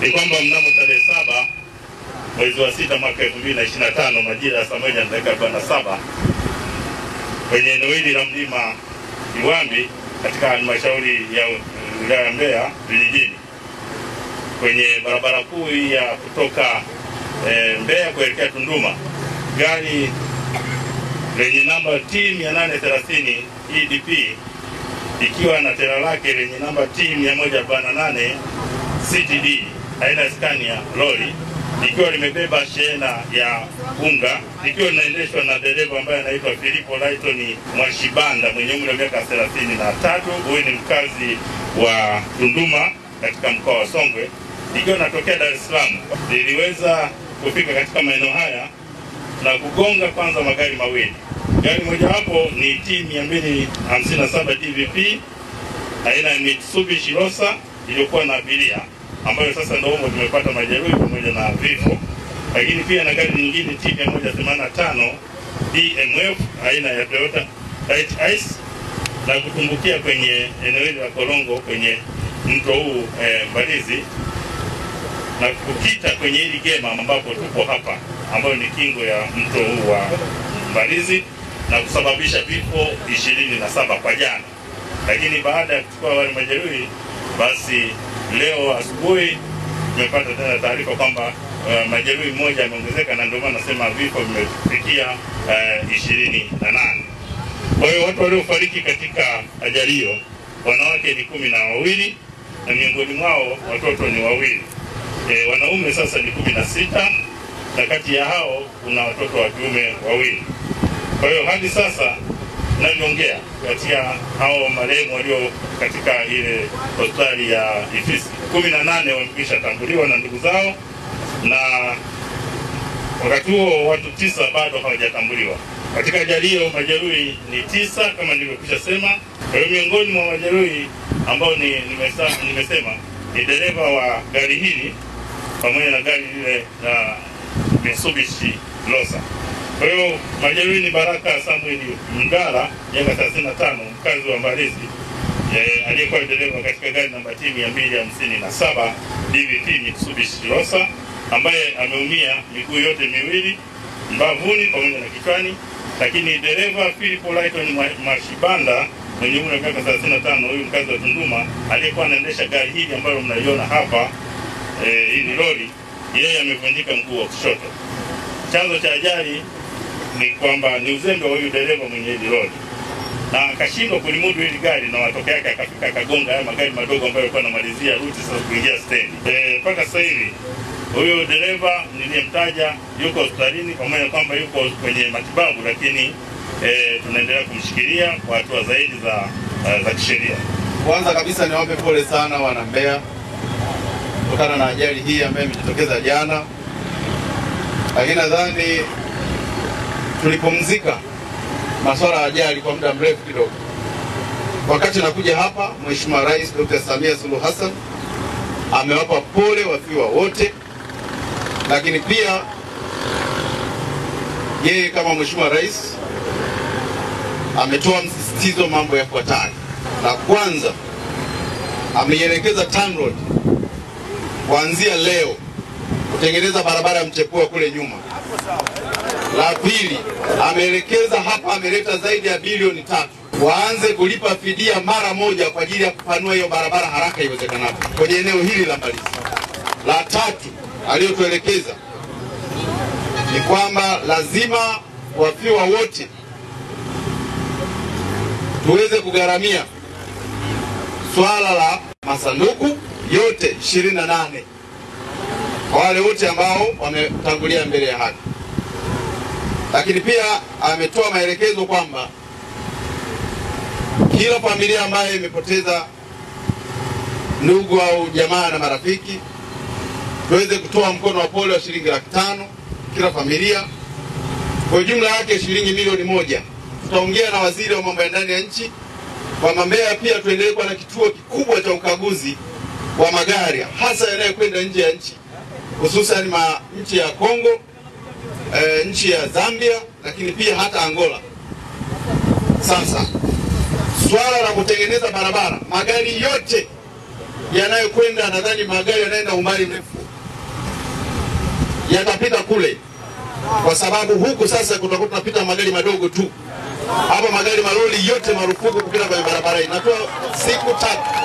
ni kwamba mnamo tarehe 7 mwezi wa 6 mwaka 2025 majira ya saa 1:47 kwenye eneo hili la mlima Iwambi katika halmashauri ya wilaya Mbeya vijijini, kwenye barabara kuu ya kutoka Mbeya kuelekea Tunduma, gari lenye namba T830 EDP ikiwa na tela lake lenye namba T148 CTD aina Scania lori ikiwa limebeba shehena ya unga, ikiwa linaendeshwa na dereva ambaye anaitwa Filipo Lighton Mwashibanda mwenye umri wa miaka 33. Huyu ni mkazi wa Tunduma katika mkoa wa Songwe, ikiwa natokea Dar es Salaam. Liliweza kufika katika maeneo haya na kugonga kwanza magari mawili. Gari moja hapo ni T257 DVP aina ya Mitsubishi Rosa iliyokuwa na abiria ambayo sasa ndio humo tumepata majeruhi pamoja na vifo. Lakini pia na gari nyingine T185 DMF aina ya Toyota Light Ice na kutumbukia kwenye eneo hili la Korongo kwenye mto huu Mbalizi na kukita kwenye hili gema ambapo tupo hapa, ambayo ni kingo ya mto huu wa Mbalizi na kusababisha vifo 27 kwa jana. Lakini baada ya kuchukua wale majeruhi, basi leo asubuhi tumepata tena taarifa kwamba majeruhi mmoja ameongezeka, na ndio maana nasema vifo vimefikia 28. Kwa hiyo watu waliofariki katika ajali hiyo, wanawake ni 12 na miongoni mwao watoto ni 2. Wanaume sasa ni 16 na kati ya hao kuna watoto wa kiume 2. Kwa hiyo hadi sasa ninavyoongea, kati ya hao marehemu walio katika ile hospitali ya Ifisi 18 wamekwisha tambuliwa na ndugu zao, na wakati huo watu 9 bado hawajatambuliwa. Katika ajali hiyo majeruhi ni 9 kama nilivyokwisha sema. Kwa hiyo miongoni mwa majeruhi ambao nimesema ni dereva wa gari hili pamoja na gari lile la Mitsubishi Rosa. Kwa hiyo majeruhi ni Baraka Samuel Mngala miaka 35 mkazi wa Mbalizi, aliyekuwa dereva katika gari namba T257 DVP Mitsubishi Rosa, ambaye ameumia miguu yote miwili, mbavuni pamoja na kichwani. Lakini dereva Filipo Lighton Mwashibanda mwenye umri wa miaka 35, huyu mkazi wa Tunduma, aliyekuwa anaendesha gari hili ambalo mnaliona hapa, hii ni lori, yeye amevunjika mguu wa kushoto. Chanzo cha ajali ni kwamba ni uzembe wa huyu dereva mwenye hili lori, na akashindwa kulimudu hili gari, na matokeo yake akafika kagonga haya magari madogo ambayo yalikuwa yanamalizia ruti sasa kuingia stendi. Mpaka sasa hivi huyu dereva niliyemtaja yuko hospitalini, pamoja kwamba yuko kwenye matibabu, lakini tunaendelea kumshikilia kwa hatua zaidi za kisheria. Kwanza kabisa niwape pole sana wana Mbeya kutokana na ajali hii ambayo imejitokeza jana, lakini nadhani tulipumzika masuala ya ajali kwa muda mrefu kidogo. Wakati nakuja hapa, Mheshimiwa Rais Dr. Samia Suluhu Hassan amewapa pole wafiwa wote, lakini pia yeye kama Mheshimiwa Rais ametoa msisitizo mambo yafuatayo. La kwanza, ameielekeza TANROADS kuanzia leo kutengeneza barabara ya mchepuo kule nyuma. La pili, ameelekeza hapa, ameleta zaidi ya bilioni 3 waanze kulipa fidia mara moja kwa ajili ya kupanua hiyo barabara haraka iwezekanavyo kwenye eneo hili la Mbalizi. La tatu aliyotuelekeza ni kwamba lazima wafiwa wote tuweze kugharamia swala la masanduku yote 28 kwa wale wote ambao wametangulia mbele ya haki. Lakini pia ametoa maelekezo kwamba kila familia ambayo imepoteza ndugu au jamaa na marafiki tuweze kutoa mkono wa pole wa shilingi 500,000 kila familia, kwa jumla yake shilingi milioni 1. Tutaongea na waziri wa mambo ya ndani ya nchi kwa Mbeya pia tuendelee kuwa na kituo kikubwa cha ukaguzi wa magari hasa yanayokwenda nje ya nchi, hususan nchi ya Kongo, nchi ya Zambia, lakini pia hata Angola. Sasa swala la kutengeneza barabara, magari yote yanayokwenda, nadhani magari yanaenda umbali mrefu yatapita kule, kwa sababu huku sasa kutakuwa tunapita magari madogo tu. Hapa magari malori yote marufuku kupita kwenye barabara hii. Natoa siku 3.